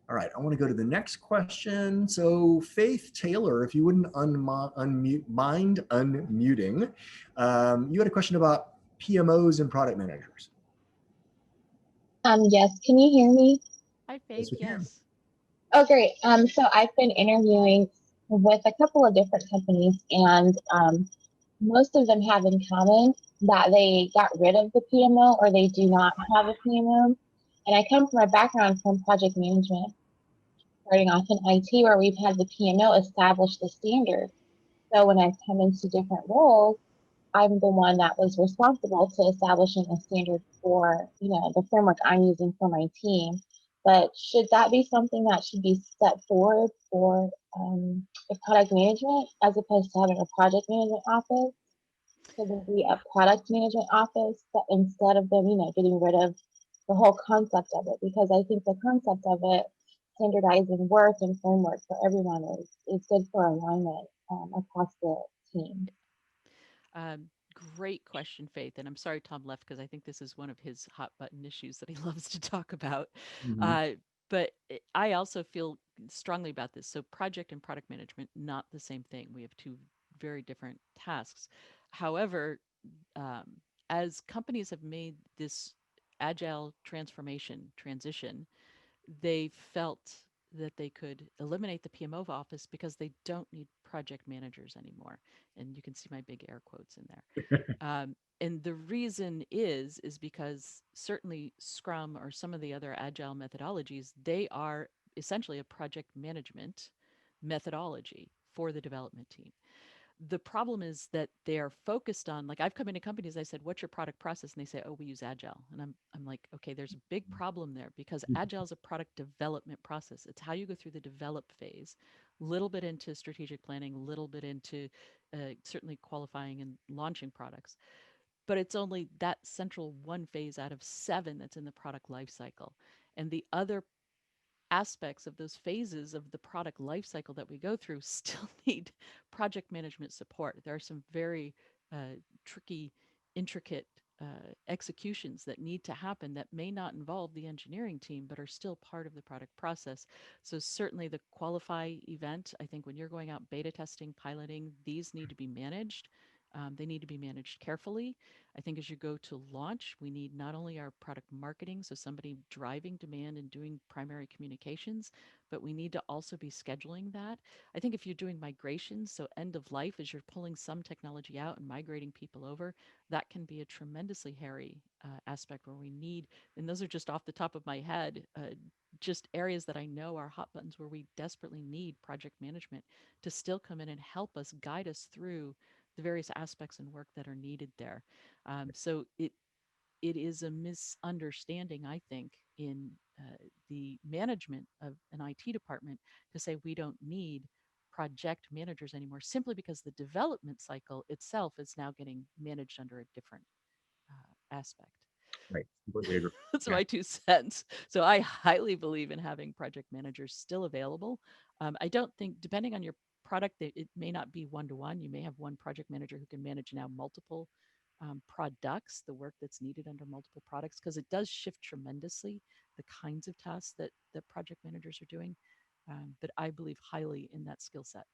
All right, I want to go to the next question. So Faith Taylor, if you wouldn't mind unmuting, you had a question about PMOs and product managers. Yes, can you hear me? Hi, Faith. Yes. Oh, great. So I've been interviewing with a couple of different companies, and most of them have in common that they got rid of the PMO, or they do not have a PMO. And I come from a background from project management, starting off in IT, where we've had the PMO establish the standard. So when I've come into different roles, I'm the one that was responsible to establishing a standard for, the framework I'm using for my team. But should that be something that should be set forward for the product management, as opposed to having a project management office? for them to be a product management office, but instead of them, getting rid of the whole concept of it, because I think the concept of it, standardizing work and framework for everyone is good for alignment across the team. Um, Great question, Faith. And I'm sorry Tom left because I think this is one of his hot button issues that he loves to talk about. Mhm. Uh, I also feel strongly about this. So, project and product management, not the same thing. We have two very different tasks. However, um, as companies have made this agile transition, they felt that they could eliminate the PMO office because they don't need project managers anymore. And you can see my big air quotes in there. And the reason is because certainly Scrum or some of the other agile methodologies, they are essentially a project management methodology for the development team. The problem is that they are focused on, like, I've come into companies, I said, what's your product process? And they say, oh, we use agile. And I'm like, okay, there's a big problem there because agile is a product development process. It's how you go through the develop phase, little bit into strategic planning, a little bit into certainly qualifying and launching products, but it's only that central one phase out of 7 that's in the product life cycle. And the other aspects of those phases of the product life cycle that we go through still need project management support. There are some very tricky, intricate executions that need to happen that may not involve the engineering team, but are still part of the product process. So certainly the qualify event, I think when you're going out beta testing, piloting, these need to be managed. They need to be managed carefully. I think as you go to launch, we need not only our product marketing, so somebody driving demand and doing primary communications, but we need to also be scheduling that. I think if you're doing migrations, so end of life, as you're pulling some technology out and migrating people over, that can be a tremendously hairy aspect where we need, and those are just off the top of my head, just areas that I know are hot buttons where we desperately need project management to still come in and help us guide us through the various aspects and work that are needed there. So it is a misunderstanding, I think, in the management of an IT department to say we don't need project managers anymore, simply because the development cycle itself is now getting managed under a different aspect. Right. Completely agree. That's Yeah. my 2 cents. So I highly believe in having project managers still available. I don't think, depending on your product, it may not be one-to-one. You may have one project manager who can manage now multiple products, the work that's needed under multiple products, because it does shift tremendously the kinds of tasks that project managers are doing. But I believe highly in that skill set.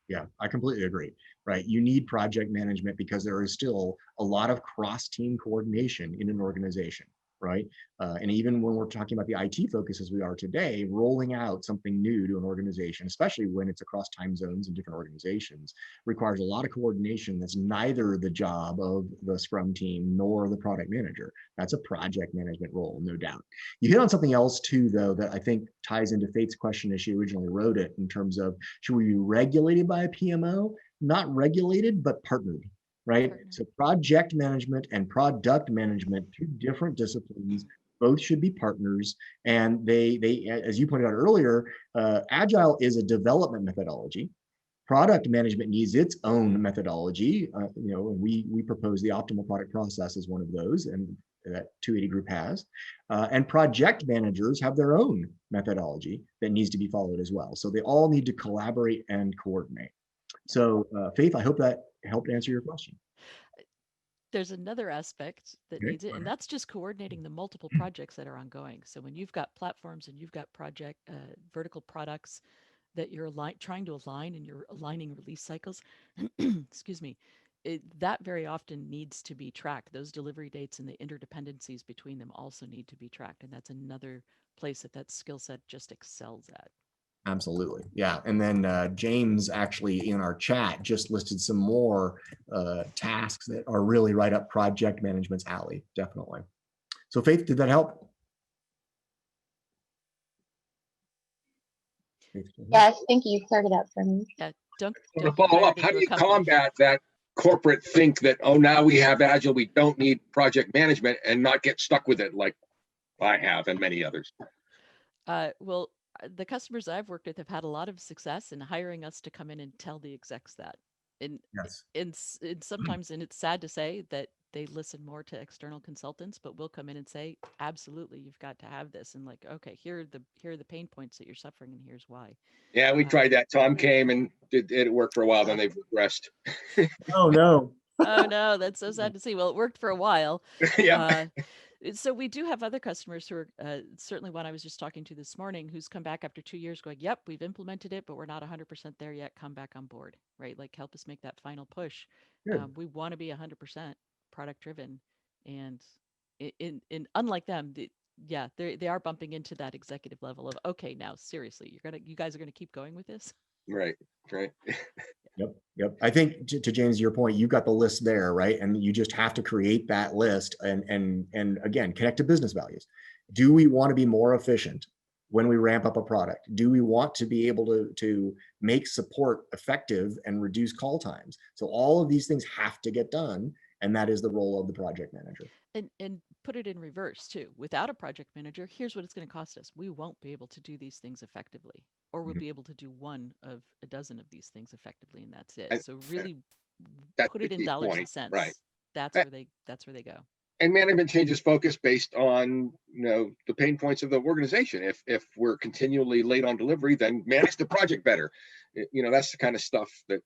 Yeah, I completely agree. Right. You need project management because there is still a lot of cross-team coordination in an organization. Right. And even when we're talking about the IT focus as we are today, rolling out something new to an organization, especially when it's across time zones and different organizations, requires a lot of coordination that's neither the job of the Scrum team nor the product manager. That's a project management role, no doubt. You hit on something else too, though, that I think ties into Faith's question as she originally wrote it, in terms of should we be regulated by a PMO? Not regulated, but partnered, right? Partner. So project management and product management, two different disciplines, both should be partners. And they as you pointed out earlier, Agile is a development methodology. Product management needs its own methodology. We propose the optimal product process as one of those, and that 280 group has. And project managers have their own methodology that needs to be followed as well. So they all need to collaborate and coordinate. So Faith, I hope that helped answer your question. There's another aspect that Okay. needs it, and that's just coordinating the multiple projects that are ongoing. So when you've got platforms and you've got project vertical products that you're trying to align, and you're aligning release cycles, excuse me, that very often needs to be tracked. Those delivery dates and the interdependencies between them also need to be tracked, and that's another place that skill set just excels at. Absolutely. Yeah. And then James actually in our chat just listed some more tasks that are really right up project management's alley. Definitely. So Faith, did that help? Yes, thank you. You cleared it up for me. Yeah, So to don't get follow hired up, how into do a you company. combat that corporate think that, oh, now we have Agile, we don't need project management, and not get stuck with it like I have and many others? Well, the customers I've worked with have had a lot of success in hiring us to come in and tell the execs that. Yes. And sometimes, and it's sad to say that they listen more to external consultants, but we'll come in and say, absolutely, you've got to have this. And like, okay, here are the pain points that you're suffering, and here's why. Yeah, we tried that. Tom came and it worked for a while, then they've regressed. Oh, no. Oh no, that's so sad to see. Well, it worked for a while. Yeah. So we do have other customers who are certainly one I was just talking to this morning who's come back after 2 years going, yep, we've implemented it, but we're not 100% there yet. Come back on board, right? Like help us make that final push. Good. We want to be 100% product driven. And in unlike them, yeah, they are bumping into that executive level of, okay, now seriously, you guys are gonna keep going with this? Right. Right. Yep. Yep. I think to James, your point, you've got the list there, right? And you just have to create that list and again, connect to business values. Do we want to be more efficient when we ramp up a product? Do we want to be able to make support effective and reduce call times? So all of these things have to get done. And that is the role of the project manager. And put it in reverse too. Without a project manager, here's what it's going to cost us. We won't be able to do these things effectively, or we'll Mhm. be able to do one of a dozen of these things effectively, and that's it. And So really that's put the it in key dollars and point. cents. Right. That's A- where they go. And management changes focus based on, the pain points of the organization. If we're continually late on delivery, then manage the project better. That's the kind of stuff that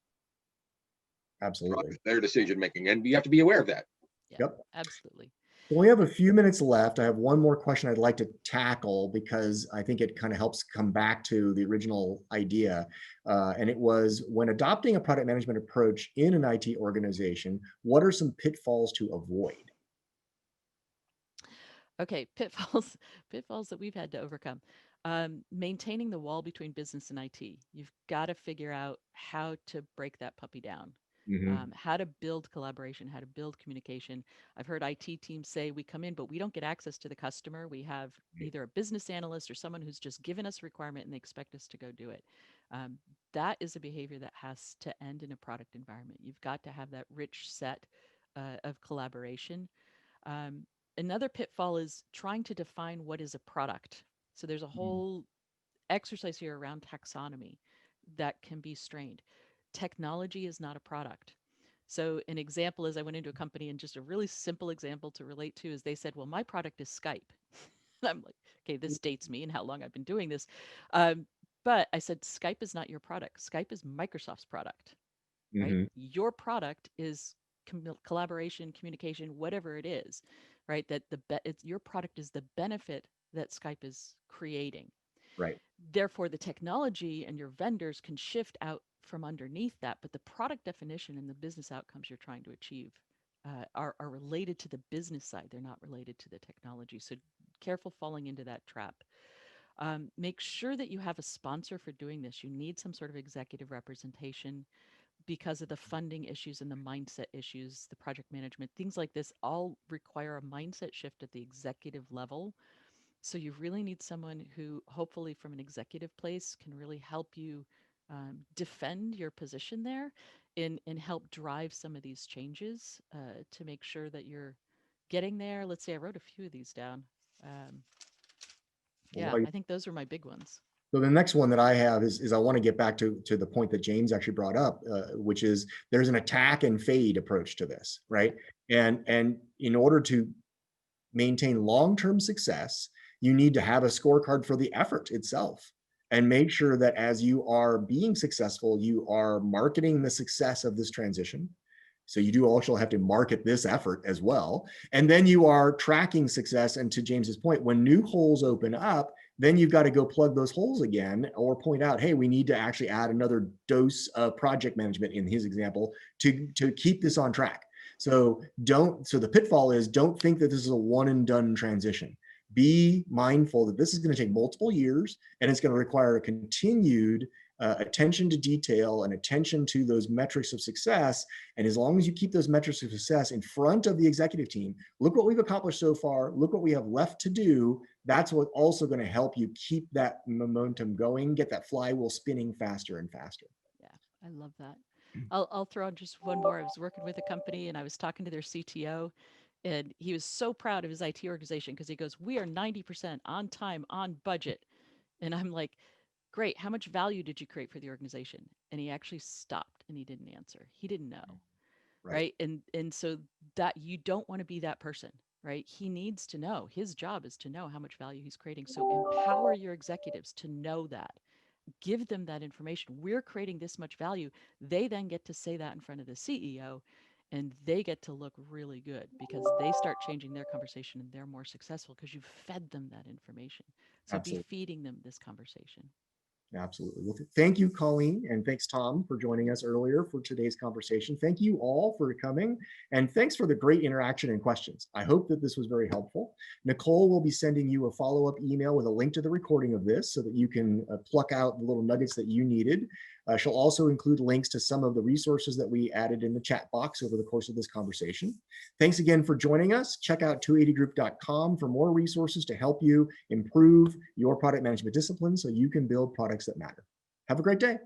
Absolutely. drives their decision making, and you have to be aware of that. Yeah, Yep. absolutely. Well, we have a few minutes left. I have one more question I'd like to tackle because I think it kind of helps come back to the original idea. And it was, when adopting a product management approach in an IT organization, what are some pitfalls to avoid? Okay, pitfalls pitfalls that we've had to overcome. Maintaining the wall between business and IT. You've got to figure out how to break that puppy down. Mhm. How to build collaboration, how to build communication. I've heard IT teams say we come in, but we don't get access to the customer. We have either a business analyst or someone who's just given us a requirement and they expect us to go do it. Um, that is a behavior that has to end in a product environment. You've got to have that rich set of collaboration. Um, Another pitfall is trying to define what is a product. So there's a whole exercise here around taxonomy that can be strained. Technology is not a product. So an example is I went into a company, and just a really simple example to relate to is they said, well, my product is Skype. And I'm like, okay, this dates me and how long I've been doing this. Um, but I said, Skype is not your product. Skype is Microsoft's product, right? Mhm. Your product is collaboration, communication, whatever it is, right? That it's your product is the benefit that Skype is creating. Right. Therefore, the technology and your vendors can shift out from underneath that, but the product definition and the business outcomes you're trying to achieve are related to the business side. They're not related to the technology. So careful falling into that trap. Make sure that you have a sponsor for doing this. You need some sort of executive representation because of the funding issues and the mindset issues, the project management, things like this all require a mindset shift at the executive level. So you really need someone who, hopefully from an executive place, can really help you defend your position there and help drive some of these changes to make sure that you're getting there. Let's say I wrote a few of these down. Um, yeah, Well, I think those are my big ones. so the next one that I have is I want to get back to the point that James actually brought up, which is there's an attack and fade approach to this, right? And in order to maintain long-term success, you need to have a scorecard for the effort itself and make sure that as you are being successful, you are marketing the success of this transition. So you do also have to market this effort as well. And then you are tracking success. And to James's point, when new holes open up, then you've got to go plug those holes again or point out, hey, we need to actually add another dose of project management in his example to keep this on track. So the pitfall is don't think that this is a one and done transition. Be mindful that this is going to take multiple years and it's going to require a continued attention to detail and attention to those metrics of success. And as long as you keep those metrics of success in front of the executive team, look what we've accomplished so far, look what we have left to do. That's what also going to help you keep that momentum going, get that flywheel spinning faster and faster. Yeah, I love that. I'll throw in just one more. I was working with a company and I was talking to their CTO, and he was so proud of his IT organization because he goes, "We are 90% on time, on budget." And I'm like, Great. How much value did you create for the organization? And he actually stopped and he didn't answer. He didn't know. Right. And so that you don't want to be that person, right? He needs to know. His job is to know how much value he's creating. So empower your executives to know that. Give them that information. We're creating this much value. They then get to say that in front of the CEO, and they get to look really good because they start changing their conversation and they're more successful because you've fed them that information. So Absolutely. be feeding them this conversation. Absolutely. Well, thank you, Colleen, and thanks, Tom, for joining us earlier for today's conversation. Thank you all for coming, and thanks for the great interaction and questions. I hope that this was very helpful. Nicole will be sending you a follow-up email with a link to the recording of this so that you can pluck out the little nuggets that you needed. She'll also include links to some of the resources that we added in the chat box over the course of this conversation. Thanks again for joining us. Check out 280group.com for more resources to help you improve your product management discipline so you can build products that matter. Have a great day.